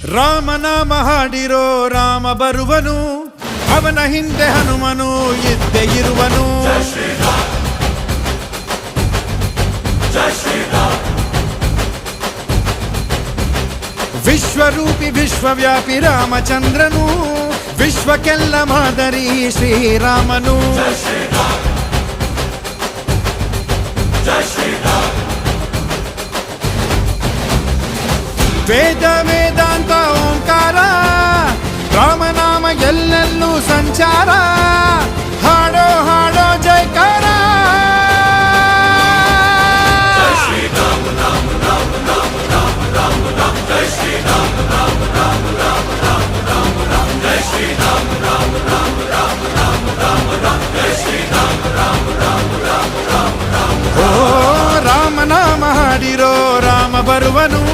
ರಾಮನಾಮ ಹಾಡಿರೋ ರಾಮ ಬರುವನು, ಅವನ ಹಿಂದೆ ಹನುಮನು ಇದ್ದೇ ಇರುವನು. ವಿಶ್ವರೂಪಿ ವಿಶ್ವವ್ಯಾಪಿ ರಾಮಚಂದ್ರನು, ವಿಶ್ವಕ್ಕೆಲ್ಲ ಮಾದರಿ ಶ್ರೀರಾಮನು. ವೇದ ವೇದಾಂತ ಓಂಕಾರ, ರಾಮನಾಮ ಎಲ್ಲೆಲ್ಲೂ ಸಂಚಾರ. ಹಾಡೋ ಹಾಡೋ ಜೈಕಾರ. ಓ ರಾಮನಾಮ ಹಾಡಿರೋ ರಾಮ ಬರುವನು,